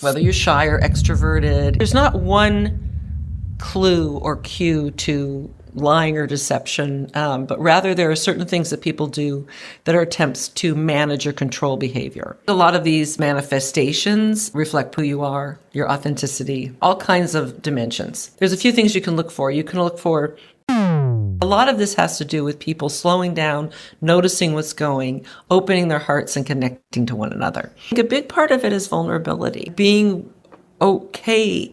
whether you're shy or extroverted. There's not one clue or cue to lying or deception, but rather there are certain things that people do that are attempts to manage or control behavior. A lot of these manifestations reflect who you are, your authenticity, all kinds of dimensions. There's a few things you can look for. You can look for a lot of this has to do with people slowing down, noticing what's going, opening their hearts and connecting to one another. I think a big part of it is vulnerability, being okay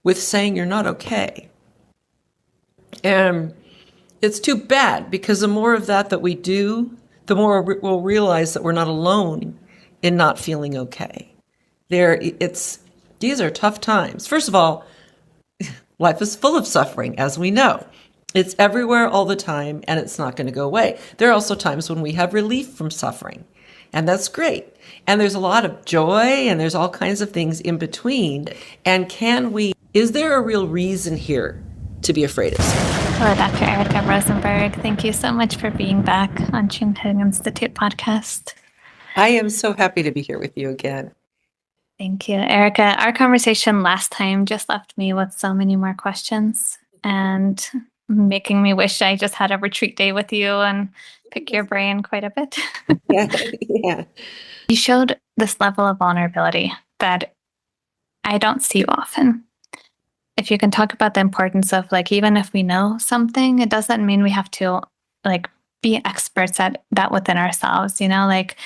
with saying you're not okay. And it's too bad because the more of that we do, the more we'll realize that we're not alone in not feeling okay. These are tough times. First of all, life is full of suffering, as we know. It's everywhere all the time, and it's not going to go away. There are also times when we have relief from suffering, and that's great. And there's a lot of joy, and there's all kinds of things in between. And is there a real reason here to be afraid of something? Hello, Dr. Erika Rosenberg. Thank you so much for being back on Chung Huong Institute podcast. I am so happy to be here with you again. Thank you, Erika. Our conversation last time just left me with so many more questions and making me wish I just had a retreat day with you and pick your brain quite a bit. Yeah. You showed this level of vulnerability that I don't see often. If you can talk about the importance of, like, even if we know something, it doesn't mean we have to like be experts at that within ourselves, like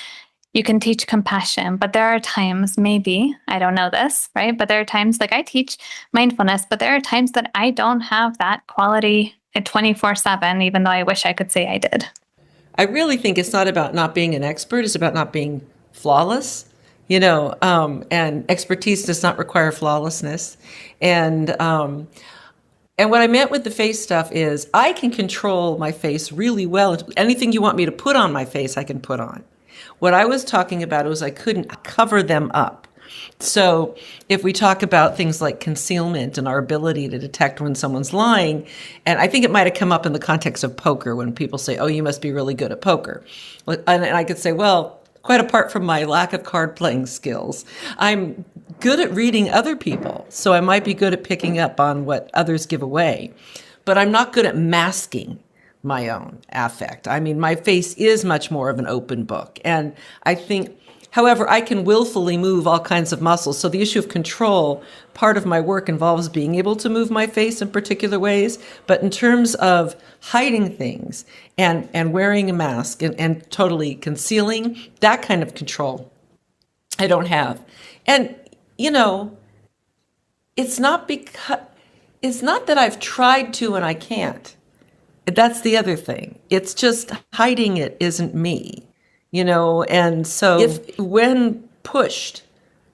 you can teach compassion, but there are times, maybe, I don't know this, right? But there are times, like I teach mindfulness, but there are times that I don't have that quality at 24/7, even though I wish I could say I did. I really think it's not about not being an expert, it's about not being flawless. And expertise does not require flawlessness. And what I meant with the face stuff is I can control my face really well. Anything you want me to put on my face, I can put on. What I was talking about was I couldn't cover them up. So if we talk about things like concealment and our ability to detect when someone's lying, and I think it might have come up in the context of poker when people say, oh, you must be really good at poker. And I could say, well, quite apart from my lack of card playing skills, I'm good at reading other people. So I might be good at picking up on what others give away, but I'm not good at masking my own affect. I mean, my face is much more of an open book. And I think, however, I can willfully move all kinds of muscles. So the issue of control, part of my work involves being able to move my face in particular ways. But in terms of hiding things and wearing a mask and totally concealing, that kind of control I don't have. And, it's not that I've tried to and I can't. That's the other thing. It's just hiding it isn't me. And so if when pushed,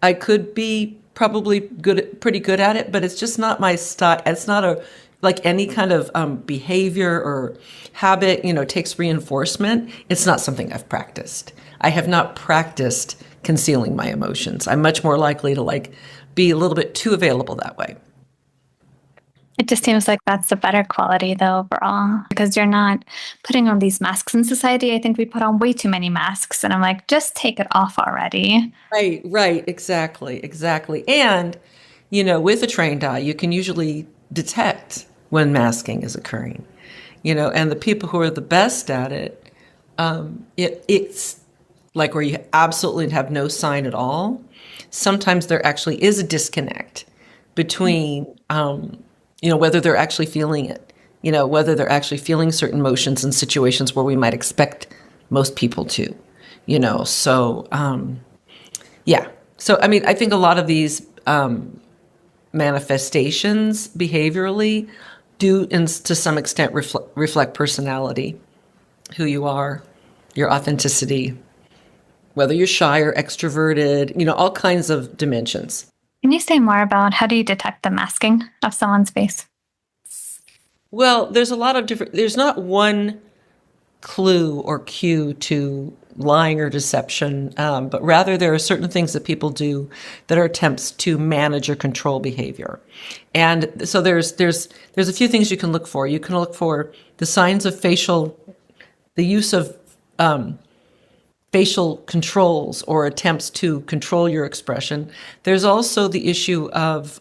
I could be probably pretty good at it, but it's just not my style. It's not like any kind of behavior or habit, takes reinforcement. It's not something I've practiced. I have not practiced concealing my emotions. I'm much more likely to be a little bit too available that way. It just seems like that's the better quality, though, overall, because you're not putting on these masks in society. I think we put on way too many masks, and I'm like, just take it off already. Right, exactly. And, with a trained eye, you can usually detect when masking is occurring, and the people who are the best at it, it's like where you absolutely have no sign at all. Sometimes there actually is a disconnect between, whether they're actually feeling it, whether they're actually feeling certain emotions in situations where we might expect most people to, So, yeah. So, I mean, I think a lot of these manifestations behaviorally do, to some extent, reflect personality, who you are, your authenticity, whether you're shy or extroverted, all kinds of dimensions. Can you say more about how do you detect the masking of someone's face? Well, there's a lot of there's not one clue or cue to lying or deception, but rather there are certain things that people do that are attempts to manage or control behavior. And so there's a few things you can look for. You can look for the signs of the use of facial controls or attempts to control your expression. There's also the issue of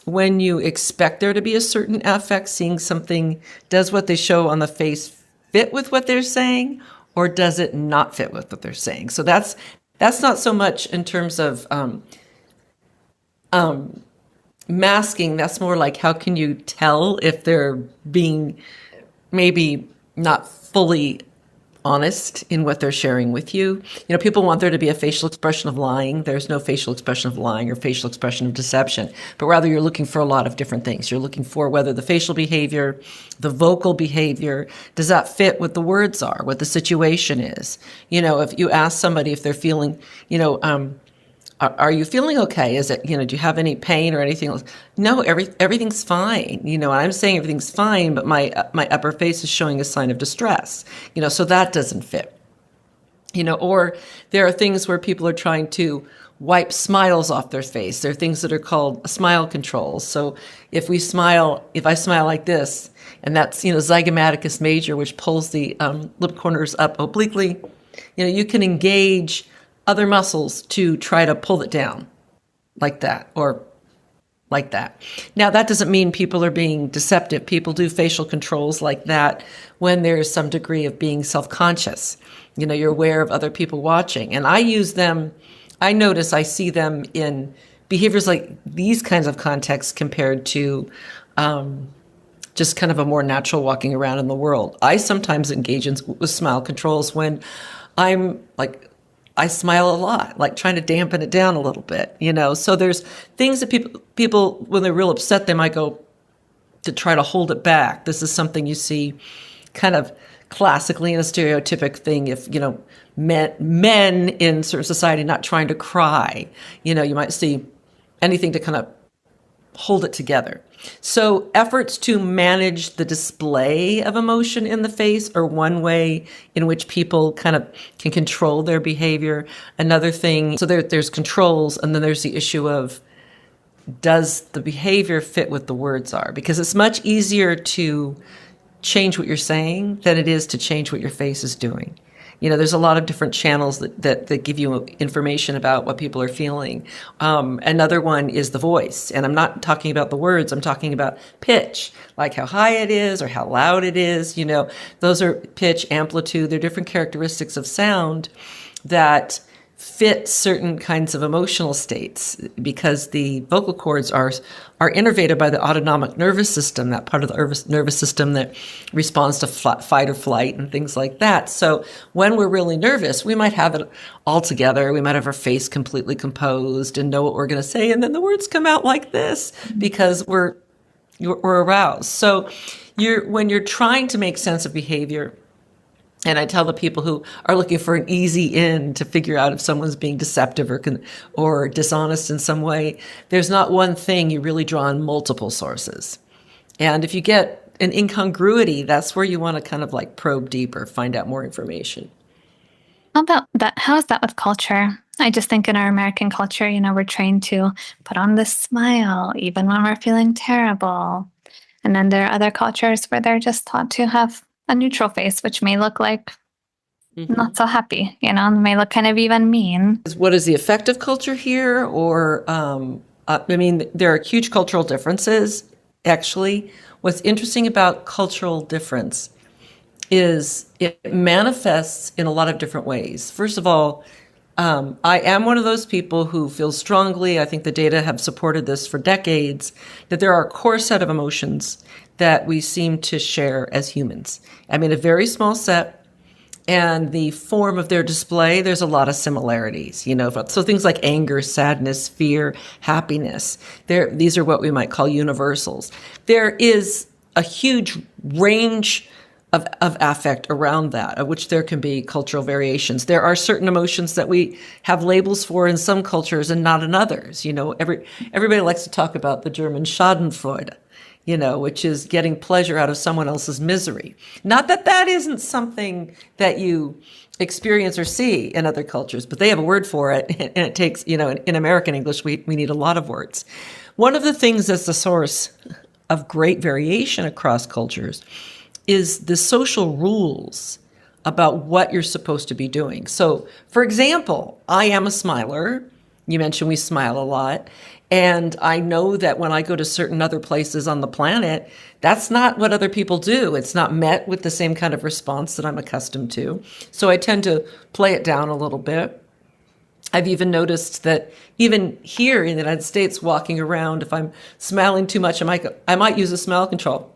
when you expect there to be a certain affect, seeing something, does what they show on the face fit with what they're saying, or does it not fit with what they're saying? So that's not so much in terms of masking. That's more like, how can you tell if they're being maybe not fully honest in what they're sharing with you? You know, people want there to be a facial expression of lying. There's no facial expression of lying or facial expression of deception, but rather you're looking for a lot of different things. You're looking for whether the facial behavior, the vocal behavior, does that fit what the words are, what the situation is? You know, if you ask somebody if they're feeling, you know, are you feeling okay? Is it, you know, do you have any pain or anything else? No, everything's fine. You know, I'm saying everything's fine, but my upper face is showing a sign of distress. You know, so that doesn't fit. You know, or there are things where people are trying to wipe smiles off their face. There are things that are called smile controls. So if I smile like this, and that's, you know, zygomaticus major, which pulls the lip corners up obliquely, you know, you can engage other muscles to try to pull it down like that or like that. Now, that doesn't mean people are being deceptive. People do facial controls like that when there's some degree of being self-conscious. You know, you're aware of other people watching. And I use them, I notice I see them in behaviors like these kinds of contexts compared to just kind of a more natural walking around in the world. I sometimes engage with smile controls when I'm like, I smile a lot, like trying to dampen it down a little bit, you know. So there's things that people when they're real upset, they might go to try to hold it back. This is something you see kind of classically in a stereotypic thing. If, you know, men in certain society not trying to cry, you know, you might see anything to kind of hold it together. So efforts to manage the display of emotion in the face are one way in which people kind of can control their behavior. Another thing, so there's controls, and then there's the issue of, does the behavior fit what the words are? Because it's much easier to change what you're saying than it is to change what your face is doing. You know, there's a lot of different channels that give you information about what people are feeling. Another one is the voice. And I'm not talking about the words. I'm talking about pitch, like how high it is or how loud it is. You know, those are pitch, amplitude. They're different characteristics of sound that fit certain kinds of emotional states, because the vocal cords are innervated by the autonomic nervous system, that part of the nervous system that responds to fight or flight and things like that. So when we're really nervous, we might have it all together. We might have our face completely composed and know what we're going to say, and then the words come out like this because we're aroused. So when you're trying to make sense of behavior, and I tell the people who are looking for an easy in to figure out if someone's being deceptive or dishonest in some way, there's not one thing. You really draw on multiple sources. And if you get an incongruity, that's where you want to kind of like probe deeper, find out more information. How about that? How is that with culture? I just think in our American culture, you know, we're trained to put on this smile even when we're feeling terrible. And then there are other cultures where they're just taught to have a neutral face, which may look like not so happy, you know, may look kind of even mean. What is the effect of culture here? Or, I mean, there are huge cultural differences, actually. What's interesting about cultural difference is it manifests in a lot of different ways. First of all, I am one of those people who feels strongly, I think the data have supported this for decades, that there are a core set of emotions that we seem to share as humans. I mean, a very small set, and the form of their display, there's a lot of similarities, you know. So things like anger, sadness, fear, happiness, these are what we might call universals. There is a huge range of affect around that, of which there can be cultural variations. There are certain emotions that we have labels for in some cultures and not in others. You know, everybody likes to talk about the German Schadenfreude, you know, which is getting pleasure out of someone else's misery. Not that that isn't something that you experience or see in other cultures, but they have a word for it, and it takes, you know, in American English, we need a lot of words. One of the things that's the source of great variation across cultures is the social rules about what you're supposed to be doing. So, for example, I am a smiler. You mentioned we smile a lot. And I know that when I go to certain other places on the planet, that's not what other people do. It's not met with the same kind of response that I'm accustomed to. So I tend to play it down a little bit. I've even noticed that even here in the United States, walking around, if I'm smiling too much, I might use a smile control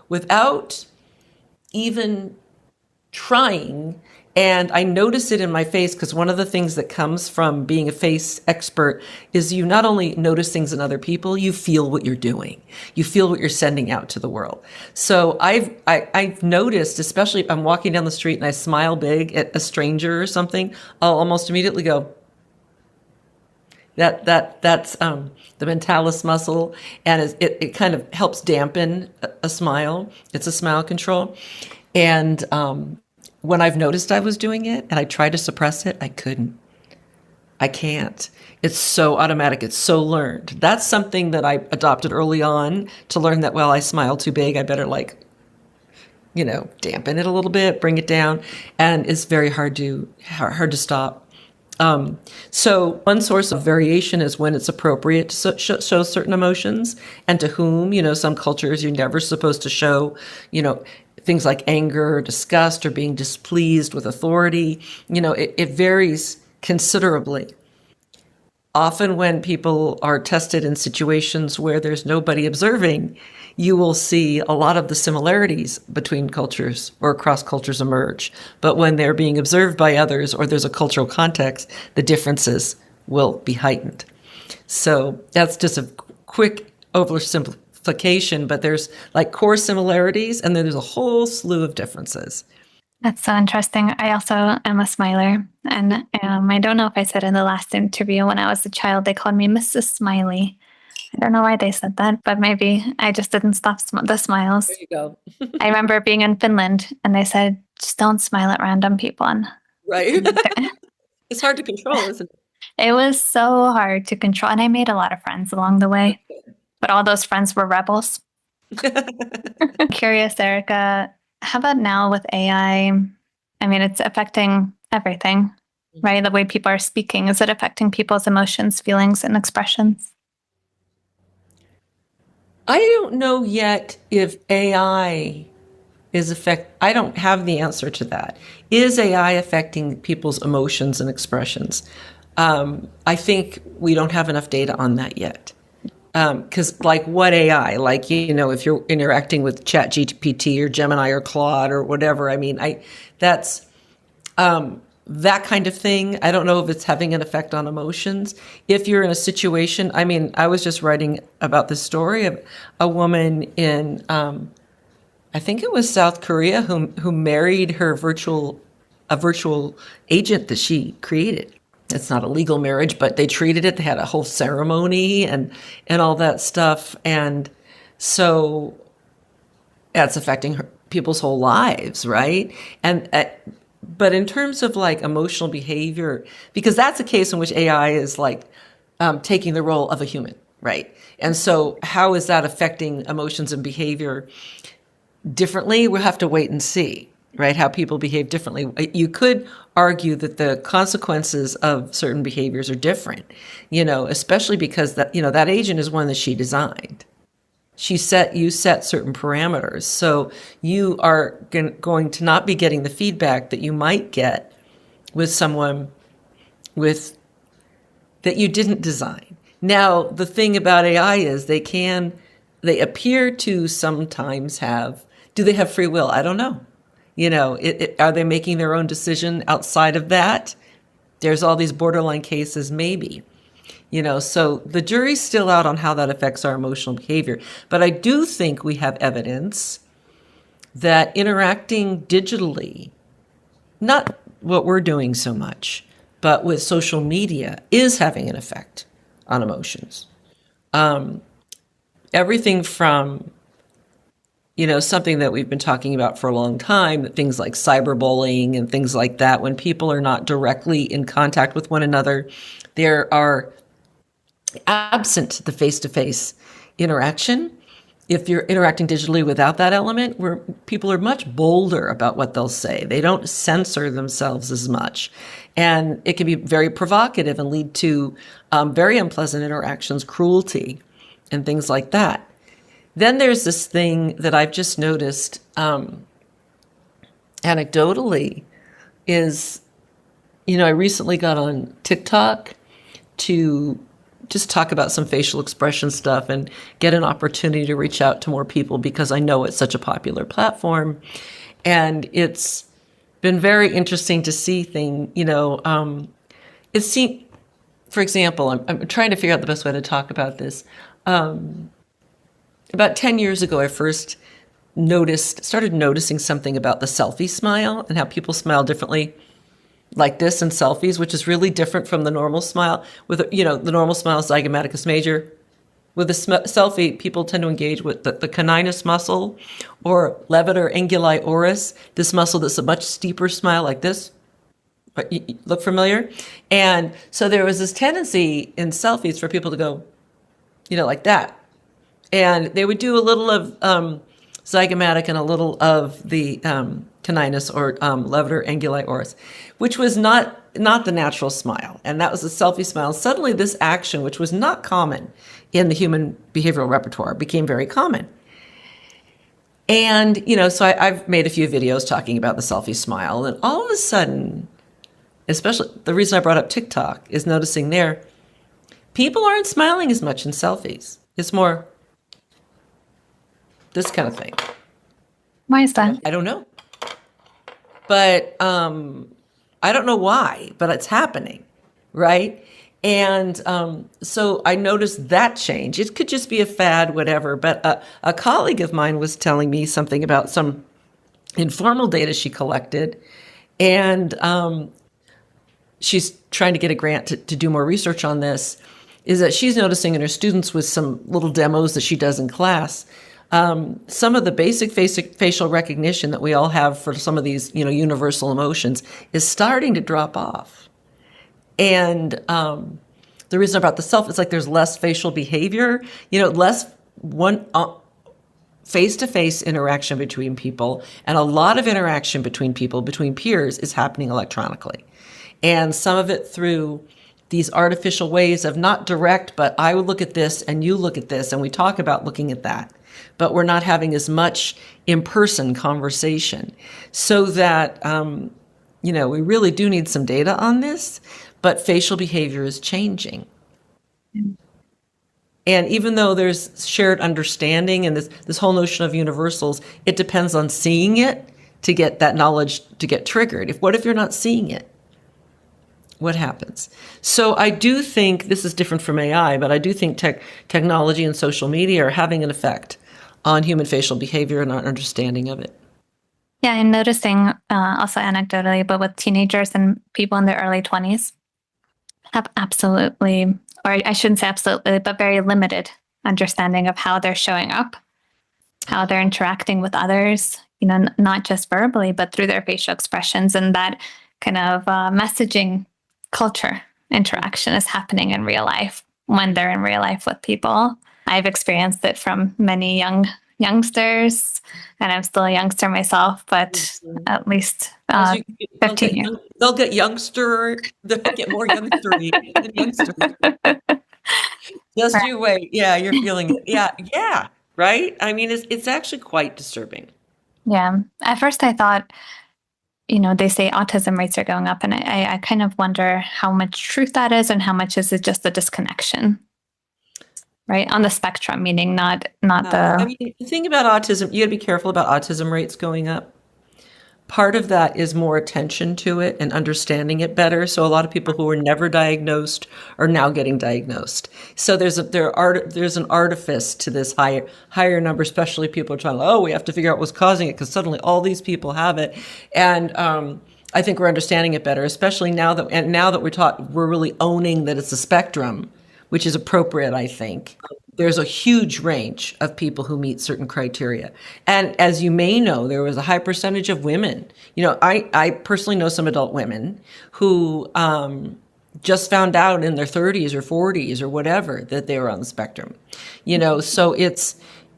without even trying. And I notice it in my face because one of the things that comes from being a face expert is you not only notice things in other people, you feel what you're doing. You feel what you're sending out to the world. So I've noticed, especially if I'm walking down the street and I smile big at a stranger or something, I'll almost immediately go, that's the mentalis muscle, and it kind of helps dampen a smile. It's a smile control. And when I've noticed I was doing it and I tried to suppress it, I couldn't. I can't. It's so automatic. It's so learned. That's something that I adopted early on to learn that, well, I smile too big. I better dampen it a little bit, bring it down. And it's very hard to stop. So one source of variation is when it's appropriate to show certain emotions and to whom. Some cultures you're never supposed to show, things like anger or disgust or being displeased with authority. It varies considerably. Often when people are tested in situations where there's nobody observing, you will see a lot of the similarities between cultures or across cultures emerge. But when they're being observed by others or there's a cultural context, the differences will be heightened. So that's just a quick oversimplification, but there's like core similarities and then there's a whole slew of differences. That's so interesting. I also am a smiler. And I don't know if I said in the last interview, when I was a child, they called me Mrs. Smiley. I don't know why they said that, but maybe I just didn't stop the smiles. There you go. I remember being in Finland and they said, just don't smile at random people. Right. It's hard to control, isn't it? It was so hard to control. And I made a lot of friends along the way, but all those friends were rebels. I'm curious, Erika, how about now with AI? I mean, it's affecting everything, right? The way people are speaking. Is it affecting people's emotions, feelings, and expressions? I don't know yet if AI I don't have the answer to that. Is AI affecting people's emotions and expressions? I think we don't have enough data on that yet. Because like what AI, like, if you're interacting with ChatGPT or Gemini or Claude or whatever, that's that kind of thing. I don't know if it's having an effect on emotions. If you're in a situation, I was just writing about this story of a woman in, I think it was South Korea, who married a virtual agent that she created. It's not a legal marriage, but they treated it. They had a whole ceremony and all that stuff. And so that's affecting people's whole lives, right? And but in terms of like emotional behavior, because that's a case in which AI is like taking the role of a human, right? And so how is that affecting emotions and behavior differently? We'll have to wait and see, right? How people behave differently. You could argue that the consequences of certain behaviors are different, especially because that agent is one that she designed. You set certain parameters. So you are going to not be getting the feedback that you might get with someone that you didn't design. Now, the thing about AI is they appear to sometimes do they have free will? I don't know. Are they making their own decision outside of that? There's all these borderline cases, maybe. So the jury's still out on how that affects our emotional behavior. But I do think we have evidence that interacting digitally, not what we're doing so much, but with social media, is having an effect on emotions. Everything from something that we've been talking about for a long time, things like cyberbullying and things like that, when people are not directly in contact with one another, there are absent the face-to-face interaction. if you're interacting digitally without that element, where people are much bolder about what they'll say. They don't censor themselves as much. And it can be very provocative and lead to very unpleasant interactions, cruelty, and things like that. Then there's this thing that I've just noticed anecdotally is, I recently got on TikTok to just talk about some facial expression stuff and get an opportunity to reach out to more people because I know it's such a popular platform. And it's been very interesting to see it seemed, for example, I'm trying to figure out the best way to talk about this. About 10 years ago, I first started noticing something about the selfie smile and how people smile differently like this in selfies, which is really different from the normal smile. With, the normal smile is zygomaticus major. With a selfie, people tend to engage with the caninus muscle or levator anguli oris, this muscle that's a much steeper smile like this. Look familiar? And so there was this tendency in selfies for people to go, like that. And they would do a little of zygomatic and a little of the caninus or levator anguli oris, which was not the natural smile. And that was a selfie smile. Suddenly this action, which was not common in the human behavioral repertoire, became very common. And, so I've made a few videos talking about the selfie smile. And all of a sudden, especially the reason I brought up TikTok is noticing there, people aren't smiling as much in selfies. It's more this kind of thing. Why is that? I don't know. But I don't know why, but it's happening, right? And so I noticed that change. It could just be a fad, whatever. But a colleague of mine was telling me something about some informal data she collected. And she's trying to get a grant to do more research on this, is that she's noticing in her students with some little demos that she does in class, some of the basic facial recognition that we all have for some of these, universal emotions is starting to drop off. And the reason about the self is like there's less facial behavior, less one face-to-face interaction between people, and a lot of interaction between people, between peers, is happening electronically. And some of it through these artificial ways of not direct, but I would look at this and you look at this, and we talk about looking at that. But we're not having as much in-person conversation. So that, we really do need some data on this, but facial behavior is changing. And even though there's shared understanding and this whole notion of universals, it depends on seeing it to get that knowledge to get triggered. What if you're not seeing it? What happens? So I do think this is different from AI, but I do think technology and social media are having an effect on human facial behavior and our understanding of it. Yeah, I'm noticing also anecdotally, but with teenagers and people in their early 20s have absolutely, or I shouldn't say absolutely, but very limited understanding of how they're showing up, how they're interacting with others, not just verbally, but through their facial expressions. And that kind of messaging culture interaction is happening in real life when they're in real life with people. I've experienced it from many youngsters, and I'm still a youngster myself, but at least 15 years. They'll get more youngster-y than youngster. Just you wait. Yeah, you're feeling it. Yeah, right? I mean, it's actually quite disturbing. Yeah. At first I thought, they say autism rates are going up, and I kind of wonder how much truth that is and how much is it just a disconnection. Right, on the spectrum, meaning not the. The thing about autism, you got to be careful about autism rates going up. Part of that is more attention to it and understanding it better. So a lot of people who were never diagnosed are now getting diagnosed. So there's an artifice to this higher number, especially people are trying, we have to figure out what's causing it because suddenly all these people have it. And I think we're understanding it better, especially now that we're really owning that it's a spectrum, which is appropriate, I think. There's a huge range of people who meet certain criteria. And as you may know, there was a high percentage of women. I personally know some adult women who just found out in their 30s or 40s or whatever that they were on the spectrum. So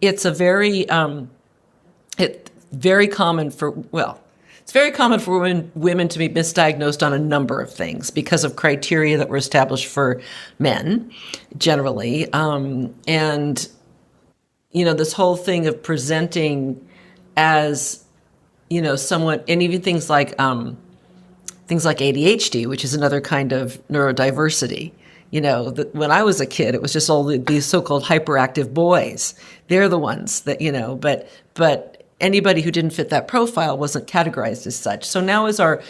it's a very very common for, well, it's very common for women to be misdiagnosed on a number of things because of criteria that were established for men generally. And, this whole thing of presenting as, someone, and even things like ADHD, which is another kind of neurodiversity. When I was a kid, it was just all these so-called hyperactive boys. They're the ones that, but anybody who didn't fit that profile wasn't categorized as such. So now is our,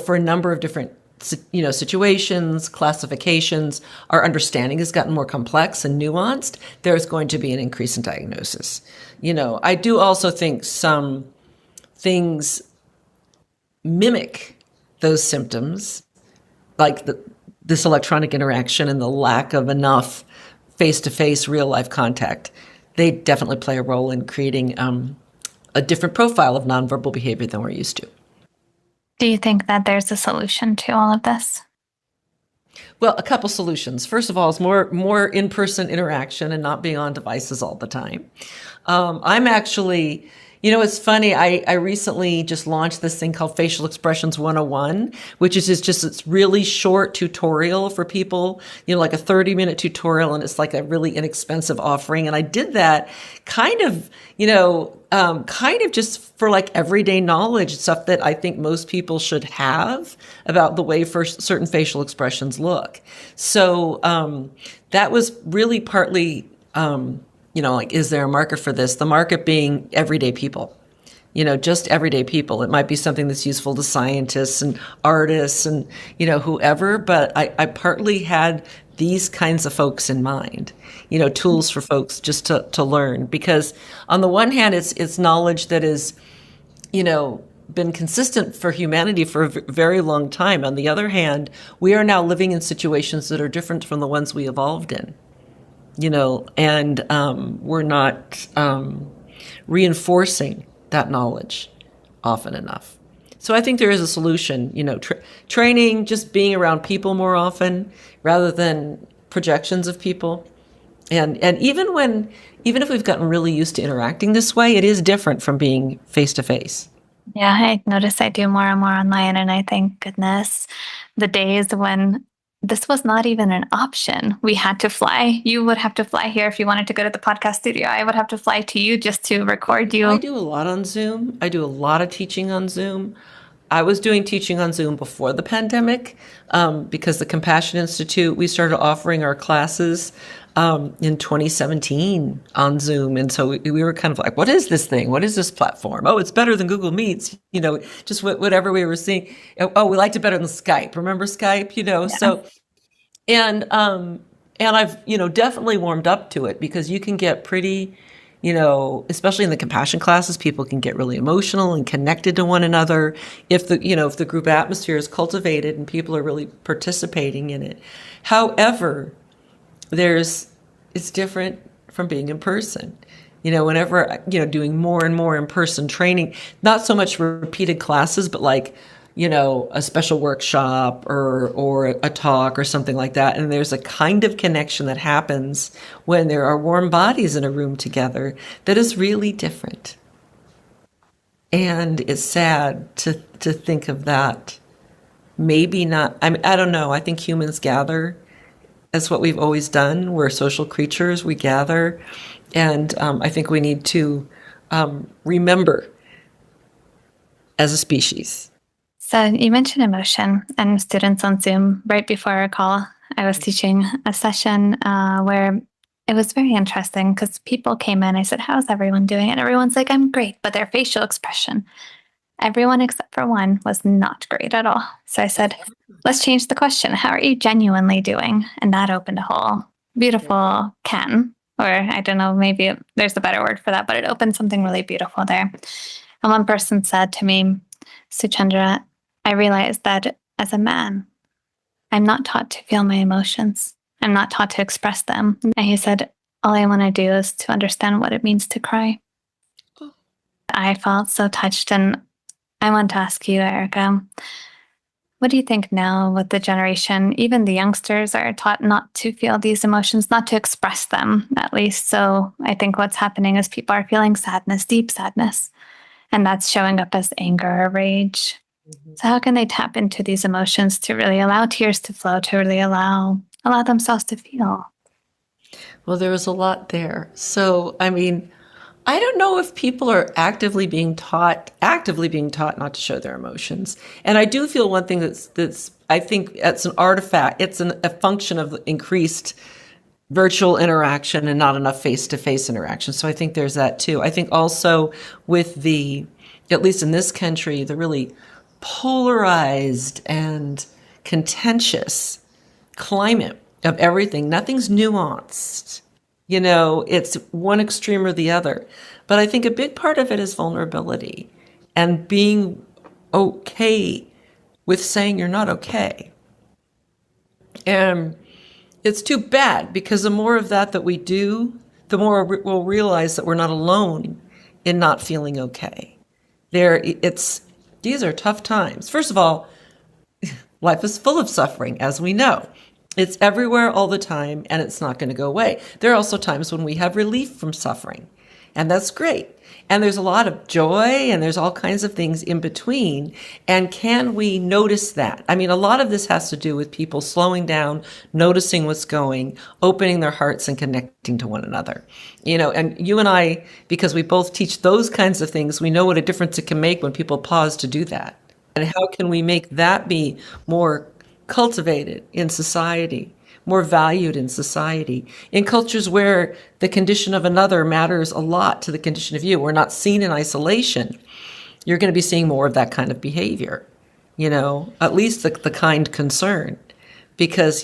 for a number of different, situations, classifications, our understanding has gotten more complex and nuanced. There's going to be an increase in diagnosis. I do also think some things mimic those symptoms, like this electronic interaction and the lack of enough face-to-face real-life contact. They definitely play a role in creating a different profile of nonverbal behavior than we're used to. Do you think that there's a solution to all of this? Well, a couple solutions. First of all, is more in-person interaction and not being on devices all the time. I'm actually, it's funny. I recently just launched this thing called Facial Expressions 101, which is just it's really short tutorial for people, like a 30-minute tutorial, and it's like a really inexpensive offering. And I did that kind of just for like everyday knowledge, stuff that I think most people should have about the way certain facial expressions look. So that was really partly, like, is there a market for this? The market being everyday people, just everyday people. It might be something that's useful to scientists and artists and, whoever, but I partly had these kinds of folks in mind, tools for folks just to learn. Because on the one hand, it's knowledge that is, been consistent for humanity for a very long time. On the other hand, we are now living in situations that are different from the ones we evolved in, and we're not reinforcing that knowledge often enough. So I think there is a solution, training, just being around people more often rather than projections of people. And even if we've gotten really used to interacting this way, it is different from being face to face. Yeah, I notice I do more and more online, and I think, goodness, the days when this was not even an option. We had to fly. You would have to fly here if you wanted to go to the podcast studio. I would have to fly to you just to record you. I do a lot on Zoom. I do a lot of teaching on Zoom. I was doing teaching on Zoom before the pandemic because the Compassion Institute, we started offering our classes in 2017 on Zoom. And so we were kind of like, what is this thing? What is this platform? Oh, it's better than Google Meets, just whatever we were seeing. Oh, we liked it better than Skype. Remember Skype, Yeah. So, and I've, definitely warmed up to it because you can get pretty, especially in the compassion classes, people can get really emotional and connected to one another if the group atmosphere is cultivated and people are really participating in it. However, it's different from being in person. Whenever, doing more and more in-person training, not so much repeated classes, but like, a special workshop or a talk or something like that. And there's a kind of connection that happens when there are warm bodies in a room together that is really different. And it's sad to think of that. Maybe not, I don't know. I think humans gather. That's what we've always done. We're social creatures. We gather. And I think we need to remember as a species. So you mentioned emotion and students on Zoom. Right before our call, I was teaching a session where it was very interesting because people came in. I said, how's everyone doing? And everyone's like, I'm great. But their facial expression, everyone except for one, was not great at all. So I said, let's change the question. How are you genuinely doing? And that opened a whole beautiful can, or I don't know, maybe there's a better word for that, but it opened something really beautiful there. And one person said to me, Suchandra, I realized that as a man, I'm not taught to feel my emotions. I'm not taught to express them. And he said, all I want to do is to understand what it means to cry. I felt so touched. And I want to ask you, Erika, What do you think now with the generation? Even the youngsters are taught not to feel these emotions, not to express them, at least. So I think what's happening is people are feeling sadness, deep sadness, and that's showing up as anger or rage. So how can they tap into these emotions to really allow tears to flow, to really allow themselves to feel? Well, there was a lot there. So, I mean, I don't know if people are actively being taught not to show their emotions. And I do feel one thing that's I think it's an artifact. It's a function of increased virtual interaction and not enough face-to-face interaction. So I think there's that too. I think also with at least in this country, the really polarized and contentious climate of everything. Nothing's nuanced. It's one extreme or the other. But I think a big part of it is vulnerability and being okay with saying you're not okay. And it's too bad because the more of that we do, the more we'll realize that we're not alone in not feeling okay. These are tough times. First of all, life is full of suffering, as we know. It's everywhere all the time, and it's not going to go away. There are also times when we have relief from suffering, and that's great. And there's a lot of joy, and there's all kinds of things in between. And can we notice that? I mean, a lot of this has to do with people slowing down, noticing what's going, opening their hearts and connecting to one another. And you and I, because we both teach those kinds of things, we know what a difference it can make when people pause to do that. And how can we make that be more cultivated in society, more valued in society, in cultures where the condition of another matters a lot to the condition of you. We're not seen in isolation. You're going to be seeing more of that kind of behavior, at least the kind concern, because,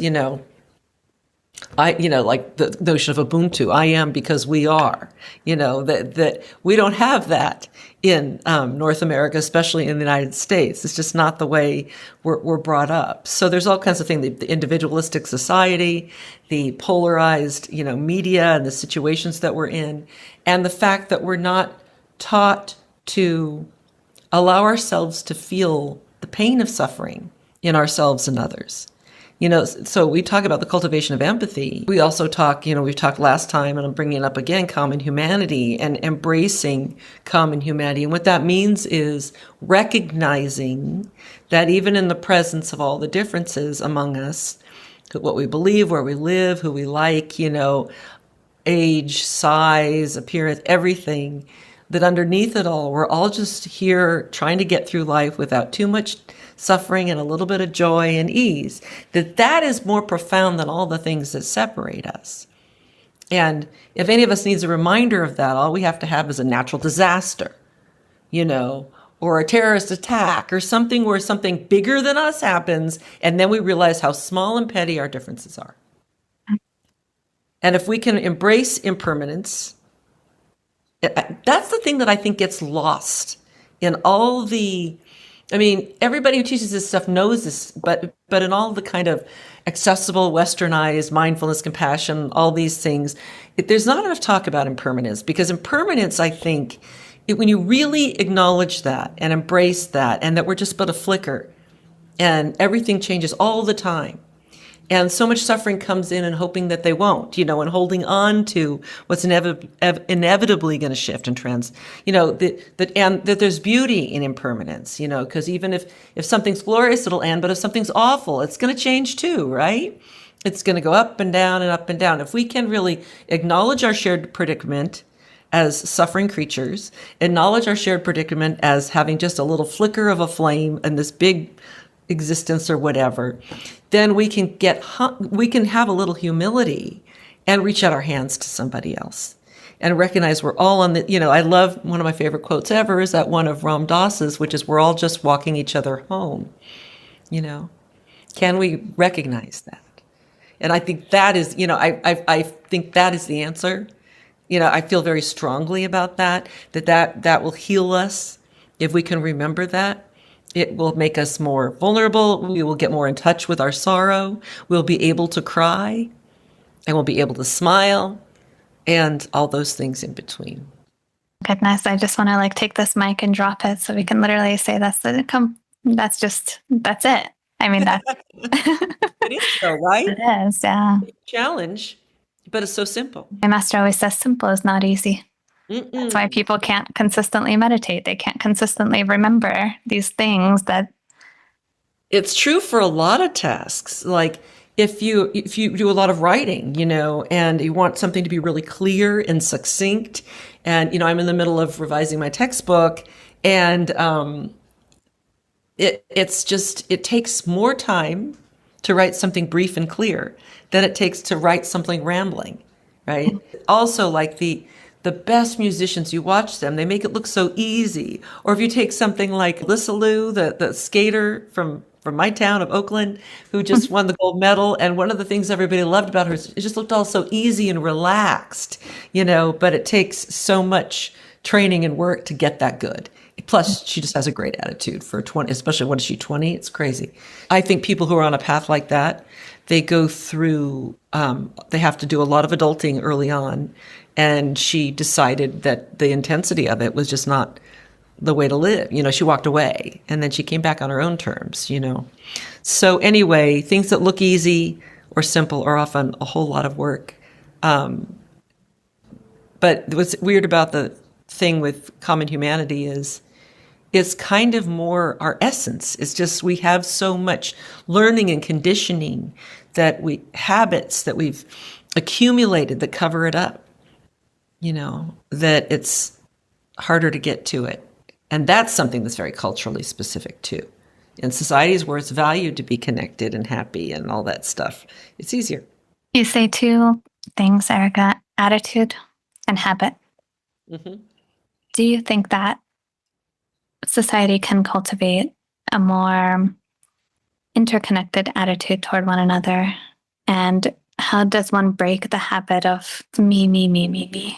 like the notion of Ubuntu, I am because we are, that we don't have that in North America, especially in the United States. It's just not the way we're brought up. So there's all kinds of things, the individualistic society, the polarized, media and the situations that we're in, and the fact that we're not taught to allow ourselves to feel the pain of suffering in ourselves and others. So we talk about the cultivation of empathy. We also talk, we've talked last time, and I'm bringing it up again, common humanity and embracing common humanity. And what that means is recognizing that even in the presence of all the differences among us, what we believe, where we live, who we like, age, size, appearance, everything, that underneath it all, we're all just here trying to get through life without too much suffering and a little bit of joy and ease, that is more profound than all the things that separate us. And if any of us needs a reminder of that, all we have to have is a natural disaster, or a terrorist attack or something where something bigger than us happens, and then we realize how small and petty our differences are. And if we can embrace impermanence, that's the thing that I think gets lost in all everybody who teaches this stuff knows this, but in all the kind of accessible, westernized mindfulness, compassion, all these things, there's not enough talk about impermanence, because impermanence, I think, when you really acknowledge that and embrace that, and that we're just but a flicker and everything changes all the time. And so much suffering comes in and hoping that they won't, and holding on to what's inevitably going to shift and and that there's beauty in impermanence, because even if something's glorious, it'll end. But if something's awful, it's going to change too, right? It's going to go up and down and up and down. If we can really acknowledge our shared predicament as suffering creatures, acknowledge our shared predicament as having just a little flicker of a flame in this big existence or whatever, then we can have a little humility and reach out our hands to somebody else and recognize we're all on the, I love, one of my favorite quotes ever is that one of Ram Dass's, which is, we're all just walking each other home. Can we recognize that? And I think that is, I think that is the answer. I feel very strongly about that will heal us if we can remember that. It will make us more vulnerable. We will get more in touch with our sorrow. We'll be able to cry, and we'll be able to smile, and all those things in between. Goodness, I just want to take this mic and drop it so we can literally say that's it. I mean, that It is though, right? it is, yeah. Challenge, but it's so simple. My master always says simple is not easy. That's why Mm-mm. people can't consistently meditate. They can't consistently remember these things that It's true for a lot of tasks. Like if you do a lot of writing, and you want something to be really clear and succinct, and I'm in the middle of revising my textbook, and it takes more time to write something brief and clear than it takes to write something rambling, right? Also, like the best musicians, you watch them, they make it look so easy. Or if you take something like Lissa Lou, the skater from my town of Oakland, who just won the gold medal, and one of the things everybody loved about her is it just looked all so easy and relaxed, but it takes so much training and work to get that good. Plus, she just has a great attitude for 20, especially what is she, 20? It's crazy. I think people who are on a path like that, they go through, they have to do a lot of adulting early on. And she decided that the intensity of it was just not the way to live. She walked away and then she came back on her own terms. So anyway, things that look easy or simple are often a whole lot of work. But what's weird about the thing with common humanity is it's kind of more our essence. It's just we have so much learning and conditioning habits that we've accumulated that cover it up, that it's harder to get to it. And that's something that's very culturally specific too. In societies where it's valued to be connected and happy and all that stuff, it's easier. you say two things, Erica: attitude and habit. Mm-hmm. Do you think that society can cultivate a more interconnected attitude toward one another? And how does one break the habit of me, me, me, me, me?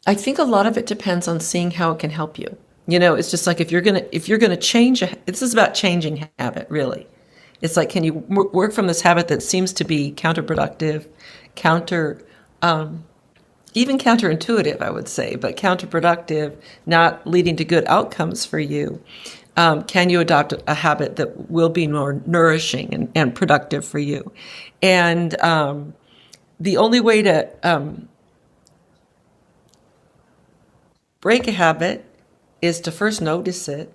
I think a lot of it depends on seeing how it can help you. It's just like if you're gonna change, this is about changing habit, really. It's like, can you work from this habit that seems to be counterproductive, even counterintuitive, I would say, but counterproductive, not leading to good outcomes for you. Can you adopt a habit that will be more nourishing and productive for you? And the only way to break a habit is to first notice it.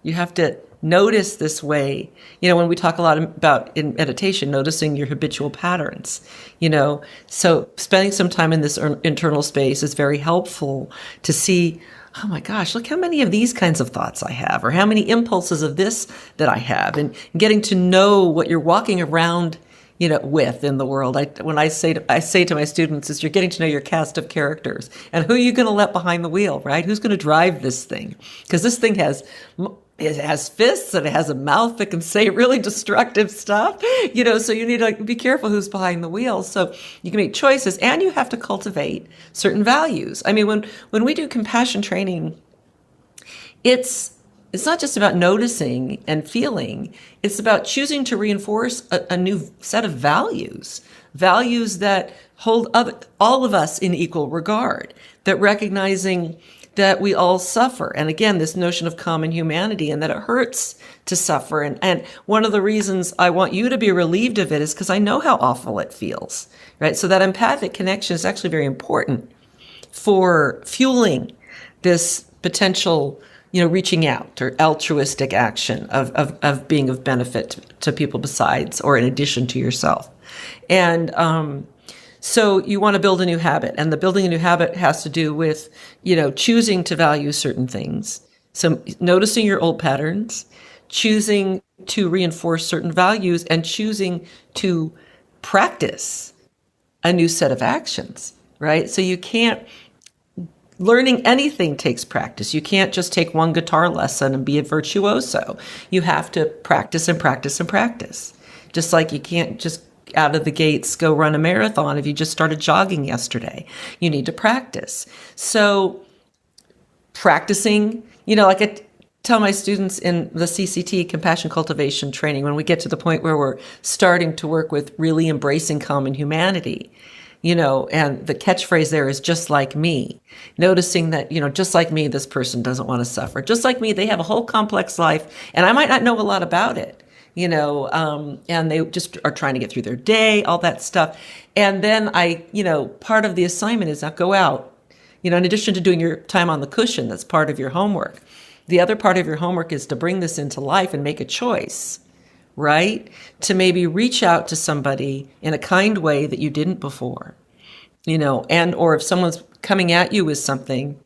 You have to notice this way. When we talk a lot about in meditation, noticing your habitual patterns, so spending some time in this internal space is very helpful to see, oh my gosh, look how many of these kinds of thoughts I have, or how many impulses of this that I have, and getting to know what you're walking around with in the world. I say to my students is you're getting to know your cast of characters and who are you going to let behind the wheel, right? Who's going to drive this thing? Because this thing it has fists and it has a mouth that can say really destructive stuff, so you need to be careful who's behind the wheel. So you can make choices and you have to cultivate certain values. I mean, when we do compassion training, it's not just about noticing and feeling. It's about choosing to reinforce a new set of values that hold all of us in equal regard, that recognizing that we all suffer. And again, this notion of common humanity and that it hurts to suffer. And one of the reasons I want you to be relieved of it is because I know how awful it feels, right? So that empathic connection is actually very important for fueling this potential reaching out or altruistic action of being of benefit to people besides or in addition to yourself. And so you want to build a new habit. And the building a new habit has to do with, choosing to value certain things. So noticing your old patterns, choosing to reinforce certain values, and choosing to practice a new set of actions, right? So you can't learning anything takes practice. You can't just take one guitar lesson and be a virtuoso. You have to practice and practice and practice. Just like you can't just out of the gates go run a marathon if you just started jogging yesterday. You need to practice. So practicing, like I tell my students in the CCT, compassion cultivation training, when we get to the point where we're starting to work with really embracing common humanity, and the catchphrase there is just like me, noticing that, just like me, this person doesn't want to suffer. Just like me, they have a whole complex life and I might not know a lot about it, and they just are trying to get through their day, all that stuff. And then part of the assignment is now go out, in addition to doing your time on the cushion, that's part of your homework. The other part of your homework is to bring this into life and make a choice, right? To maybe reach out to somebody in a kind way that you didn't before, and or if someone's coming at you with something,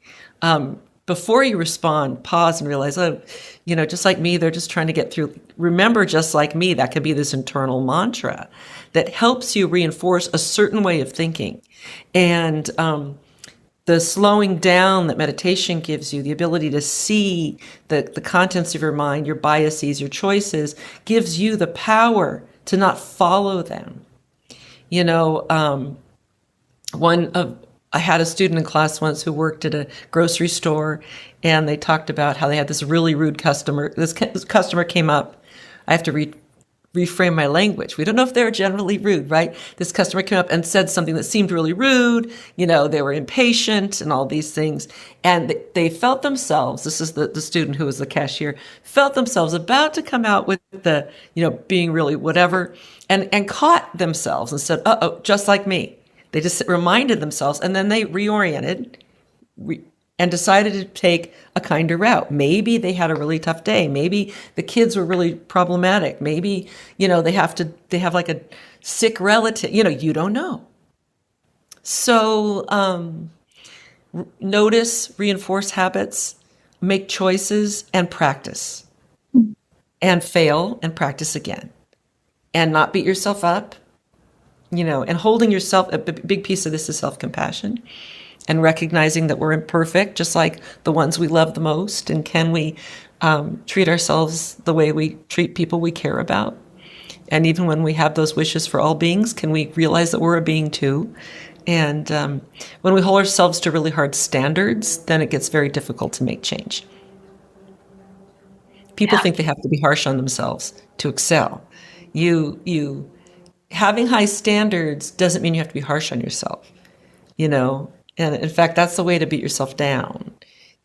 before you respond, pause and realize, oh, just like me, they're just trying to get through. Remember, just like me, that could be this internal mantra that helps you reinforce a certain way of thinking. And the slowing down that meditation gives you, the ability to see the contents of your mind, your biases, your choices, gives you the power to not follow them. I had a student in class once who worked at a grocery store, and they talked about how they had this really rude customer. This customer came up. I have to reframe my language. We don't know if they're generally rude, right? This customer came up and said something that seemed really rude. They were impatient and all these things. And they felt themselves, this is the student who was the cashier, felt themselves about to come out with the, being really whatever, and caught themselves and said, uh-oh, just like me. They just reminded themselves, and then they reoriented and decided to take a kinder route. Maybe they had a really tough day. Maybe the kids were really problematic. Maybe, they have like a sick relative, you don't know. So notice, reinforce habits, make choices, and practice. And fail and practice again. And not beat yourself up. And holding yourself, a big piece of this is self-compassion and recognizing that we're imperfect, just like the ones we love the most. And can we treat ourselves the way we treat people we care about? And even when we have those wishes for all beings, can we realize that we're a being too? And when we hold ourselves to really hard standards, then it gets very difficult to make change. People think they have to be harsh on themselves to excel. Having high standards doesn't mean you have to be harsh on yourself, and in fact, that's the way to beat yourself down.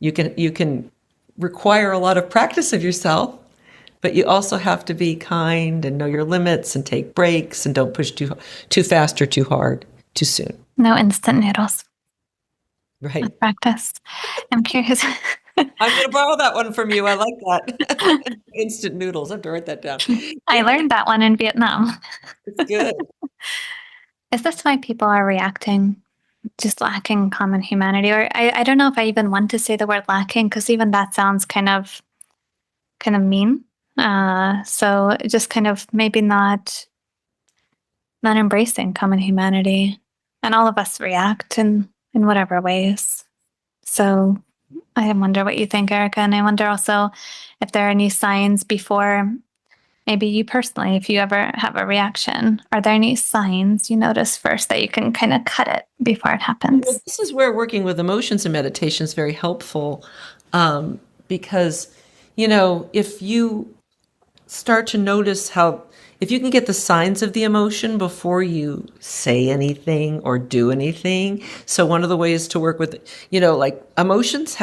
You can require a lot of practice of yourself, but you also have to be kind and know your limits and take breaks and don't push too fast or too hard too soon. No instant noodles. Right. With practice. I'm curious. I'm going to borrow that one from you. I like that. Instant noodles. I have to write that down. I learned that one in Vietnam. It's good. Is this why people are reacting? Just lacking common humanity? Or I don't know if I even want to say the word lacking, because even that sounds kind of mean. So just kind of maybe not embracing common humanity. And all of us react in whatever ways. So I wonder what you think, Erika. And I wonder also if there are any signs before, maybe you personally, if you ever have a reaction, are there any signs you notice first that you can kind of cut it before it happens? Well, this is where working with emotions in meditation is very helpful, because, if you start to notice if you can get the signs of the emotion before you say anything or do anything. So one of the ways to work with, like emotions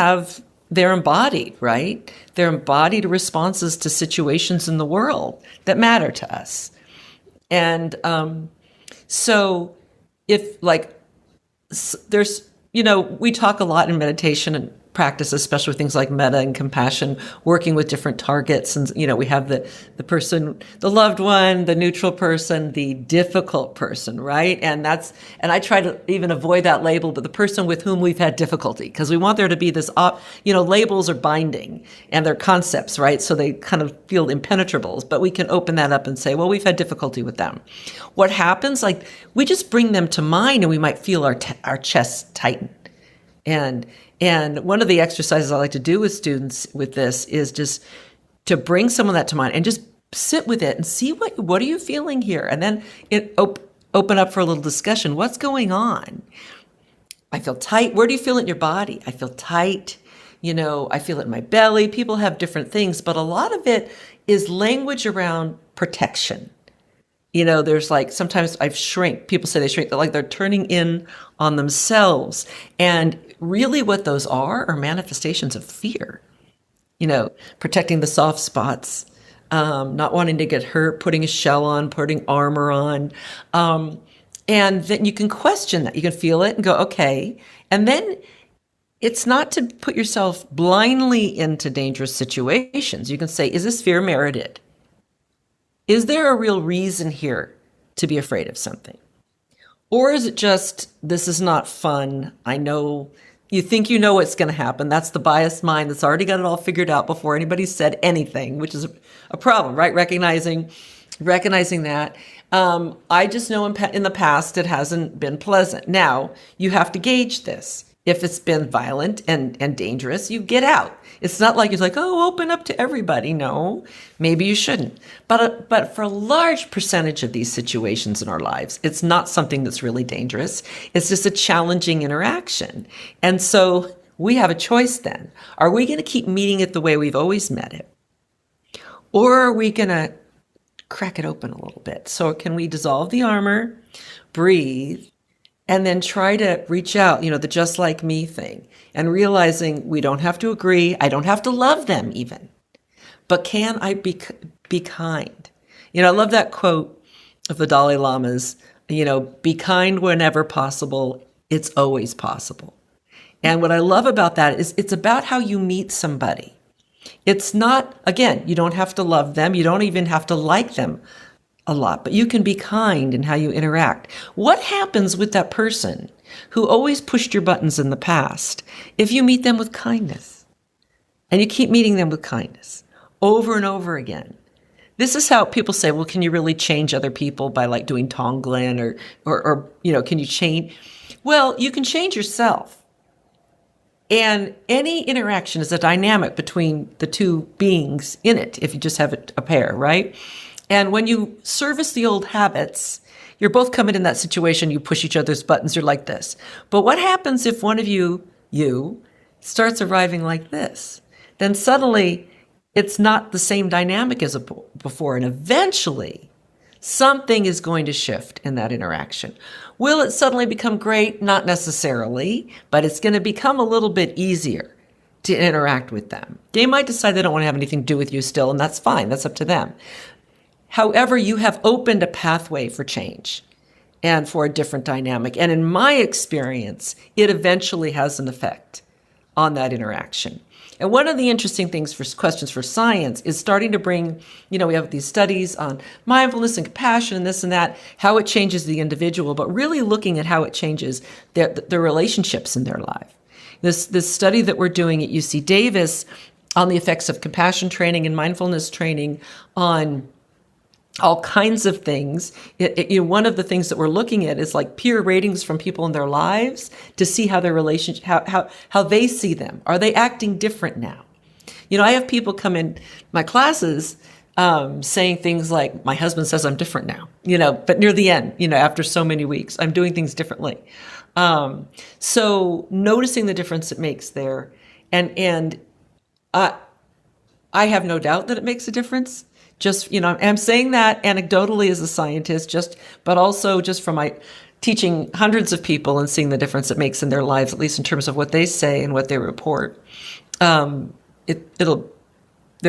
they're embodied, right? They're embodied responses to situations in the world that matter to us. And so if there's, we talk a lot in meditation and practice, especially with things like metta and compassion, working with different targets. And, we have the person, the loved one, the neutral person, the difficult person, right? And I try to even avoid that label, but the person with whom we've had difficulty, because we want there to be this, labels are binding and they're concepts, right? So they kind of feel impenetrable, but we can open that up and say, well, we've had difficulty with them. What happens? We just bring them to mind and we might feel our chest tighten. And one of the exercises I like to do with students with this is just to bring some of that to mind and just sit with it and see what are you feeling here? And then open up for a little discussion. What's going on? I feel tight. Where do you feel it in your body? I feel tight. I feel it in my belly. People have different things, but a lot of it is language around protection. There's like sometimes I've shrink. People say they shrink, like they're turning in on themselves. And really what those are manifestations of fear, protecting the soft spots, not wanting to get hurt, putting a shell on, putting armor on. And then you can question that. You can feel it and go, okay. And then it's not to put yourself blindly into dangerous situations. You can say, is this fear merited? Is there a real reason here to be afraid of something? Or is it just, this is not fun? I know you think you know what's going to happen. That's the biased mind that's already got it all figured out before anybody said anything, which is a problem, right? Recognizing that. I just know in the past it hasn't been pleasant. Now, you have to gauge this. If it's been violent and dangerous, you get out. It's not like it's like, oh, open up to everybody. No, maybe you shouldn't. But for a large percentage of these situations in our lives, it's not something that's really dangerous. It's just a challenging interaction. And so we have a choice then. Are we going to keep meeting it the way we've always met it? Or are we going to crack it open a little bit? So can we dissolve the armor, breathe, and then try to reach out, the just like me thing, and realizing we don't have to agree. I don't have to love them even, but can I be kind? I love that quote of the Dalai Lama's, be kind whenever possible. It's always possible. And what I love about that is it's about how you meet somebody. It's not, again, you don't have to love them. You don't even have to like them a lot, but you can be kind in how you interact. What happens with that person who always pushed your buttons in the past if you meet them with kindness and you keep meeting them with kindness over and over again? This is how people say, well, can you really change other people by like doing Tonglen or can you change? Well, you can change yourself. And any interaction is a dynamic between the two beings in it if you just have a pair, right? And when you service the old habits, you're both coming in that situation, you push each other's buttons, you're like this. But what happens if one of you starts arriving like this? Then suddenly it's not the same dynamic as before. And eventually something is going to shift in that interaction. Will it suddenly become great? Not necessarily, but it's going to become a little bit easier to interact with them. They might decide they don't want to have anything to do with you still, and that's fine. That's up to them. However, you have opened a pathway for change and for a different dynamic. And in my experience, it eventually has an effect on that interaction. And one of the interesting things for questions for science is starting to bring, we have these studies on mindfulness and compassion and this and that, how it changes the individual, but really looking at how it changes their relationships in their life. This study that we're doing at UC Davis on the effects of compassion training and mindfulness training on all kinds of things. One of the things that we're looking at is like peer ratings from people in their lives to see how their relationship, how they see them. Are they acting different now? I have people come in my classes saying things like, my husband says I'm different now, but near the end, after so many weeks, I'm doing things differently. So noticing the difference it makes there. And I have no doubt that it makes a difference. Just, I'm saying that anecdotally as a scientist, but also just from my teaching hundreds of people and seeing the difference it makes in their lives, at least in terms of what they say and what they report. There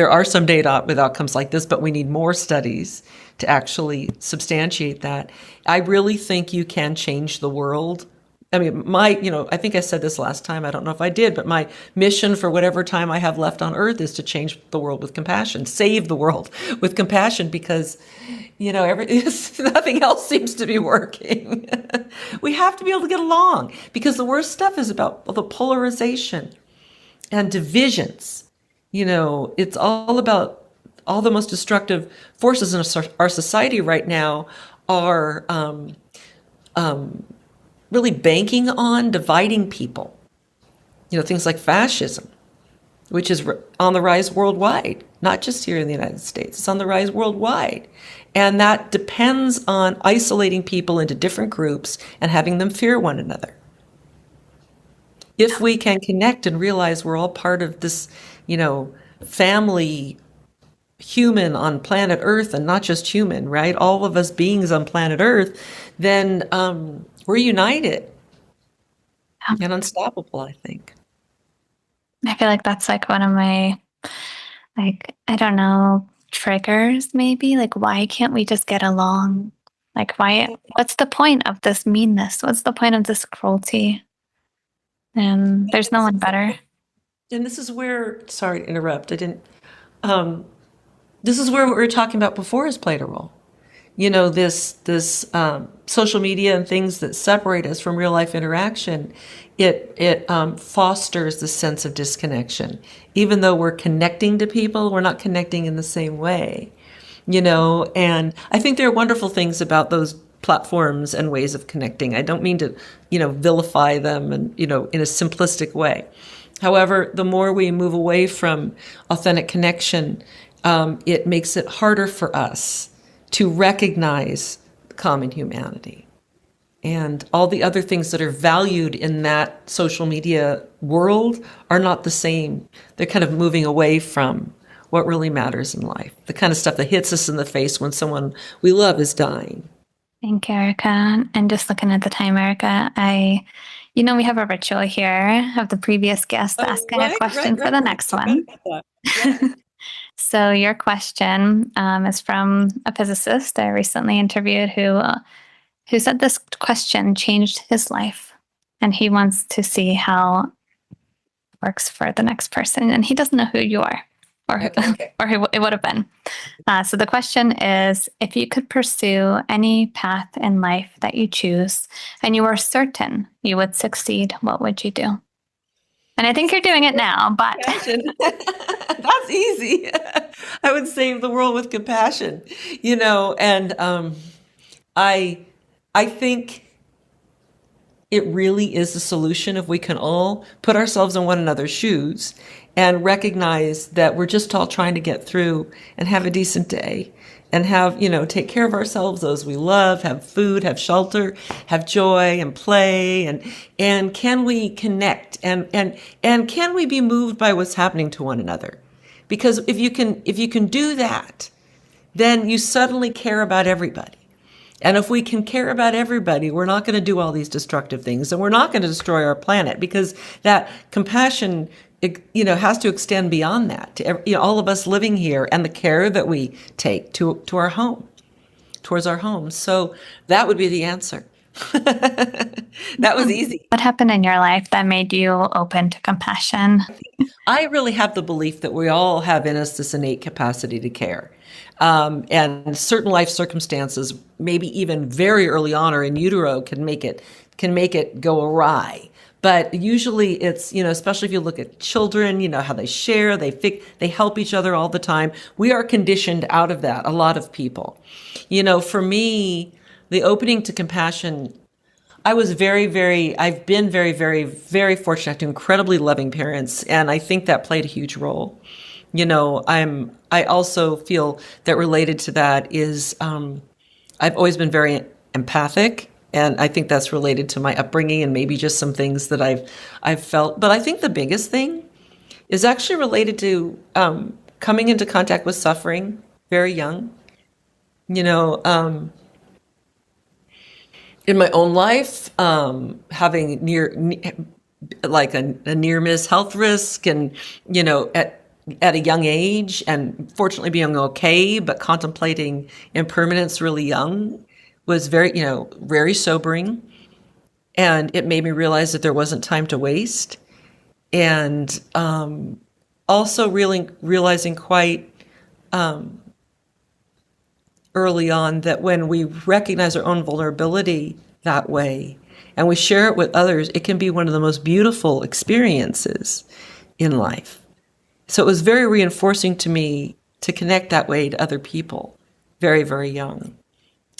are some data with outcomes like this, but we need more studies to actually substantiate that. I really think you can change the world. I mean, I think I said this last time, I don't know if I did, but my mission for whatever time I have left on earth is to change the world with compassion, save the world with compassion, because, nothing else seems to be working. We have to be able to get along, because the worst stuff is about the polarization and divisions. It's all about all the most destructive forces in our society right now are, really banking on dividing people. Things like fascism, which is on the rise worldwide, not just here in the United States. It's on the rise worldwide. And that depends on isolating people into different groups and having them fear one another. If we can connect and realize we're all part of this, family human on planet Earth, and not just human, right? All of us beings on planet Earth, then we're united and unstoppable, I think. I feel like that's like one of my, like, I don't know, triggers maybe. Like, why can't we just get along? Like, what's the point of this meanness? What's the point of this cruelty? And there's no one better. And this is where, sorry to interrupt, I didn't, um, this is where what we were talking about before has played a role. This social media and things that separate us from real life interaction, it fosters the sense of disconnection. Even though we're connecting to people, we're not connecting in the same way. And I think there are wonderful things about those platforms and ways of connecting. I don't mean to, vilify them and, in a simplistic way. However, the more we move away from authentic connection, it makes it harder for us to recognize common humanity. And all the other things that are valued in that social media world are not the same. They're kind of moving away from what really matters in life, the kind of stuff that hits us in the face when someone we love is dying. Thank you, Erica. And just looking at the time, Erica, we have a ritual here of the previous guest Oh, asking a question for the next one. Yeah. So your question is from a physicist I recently interviewed who said this question changed his life, and he wants to see how it works for the next person, and he doesn't know who you are or Okay. or who it would have been. So the question is, if you could pursue any path in life that you choose and you were certain you would succeed, what would you do? And I think you're doing it now, but Compassion. That's easy. I would save the world with compassion, and I I think it really is a solution if we can all put ourselves in one another's shoes and recognize that we're just all trying to get through and have a decent day and have, take care of ourselves, those we love, have food, have shelter, have joy and play, and can we connect and can we be moved by what's happening to one another? Because if you can do that, then you suddenly care about everybody. And if we can care about everybody, we're not going to do all these destructive things, and we're not going to destroy our planet, because that compassion, has to extend beyond that to all of us living here and the care that we take to our home, towards our homes. So that would be the answer. That was easy. what happened in your life that made you open to compassion? I really have the belief that we all have in us this innate capacity to care. And certain life circumstances, maybe even very early on or in utero, can make it go awry. But usually it's, especially if you look at children, how they share, they help each other all the time. We are conditioned out of that, a lot of people. For me, the opening to compassion, I've been very, very, very fortunate to incredibly loving parents, and I think that played a huge role. I also feel that related to that is, I've always been very empathic, and I think that's related to my upbringing and maybe just some things that I've felt. But I think the biggest thing is actually related to, coming into contact with suffering very young. You know, um, in my own life, having like a near miss health risk, and at a young age, and fortunately being okay, but contemplating impermanence really young was very sobering, and it made me realize that there wasn't time to waste, and also really realizing quite early on that when we recognize our own vulnerability that way and we share it with others, it can be one of the most beautiful experiences in life. So it was very reinforcing to me to connect that way to other people very, very young.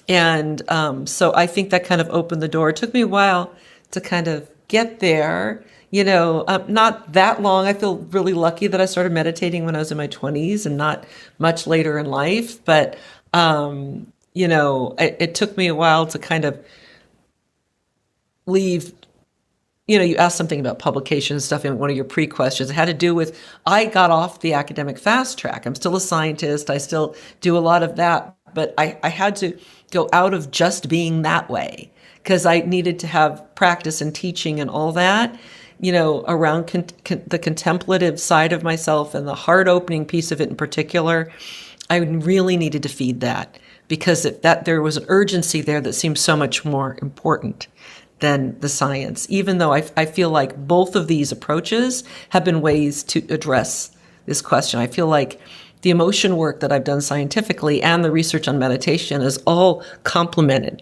And so I think that kind of opened the door. It took me a while to kind of get there. Not that long. I feel really lucky that I started meditating when I was in my 20s and not much later in life. But, it took me a while to kind of leave you asked something about publication and stuff in one of your pre-questions. It had to do with, I got off the academic fast track. I'm still a scientist. I still do a lot of that, but I had to go out of just being that way because I needed to have practice and teaching and all that, around the contemplative side of myself and the heart opening piece of it in particular. I really needed to feed that because there was an urgency there that seemed so much more important than the science, even though I feel like both of these approaches have been ways to address this question. I feel like the emotion work that I've done scientifically and the research on meditation has all complemented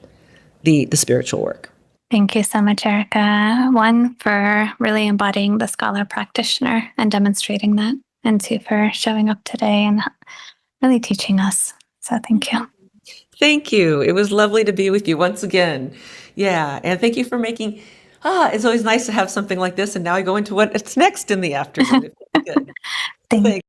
the spiritual work. Thank you so much, Erika. One, for really embodying the scholar practitioner and demonstrating that. And two, for showing up today and really teaching us. So thank you. Thank you. It was lovely to be with you once again. Yeah. And thank you for making, it's always nice to have something like this. And now I go into what's next in the afternoon. Good. Thank Thanks.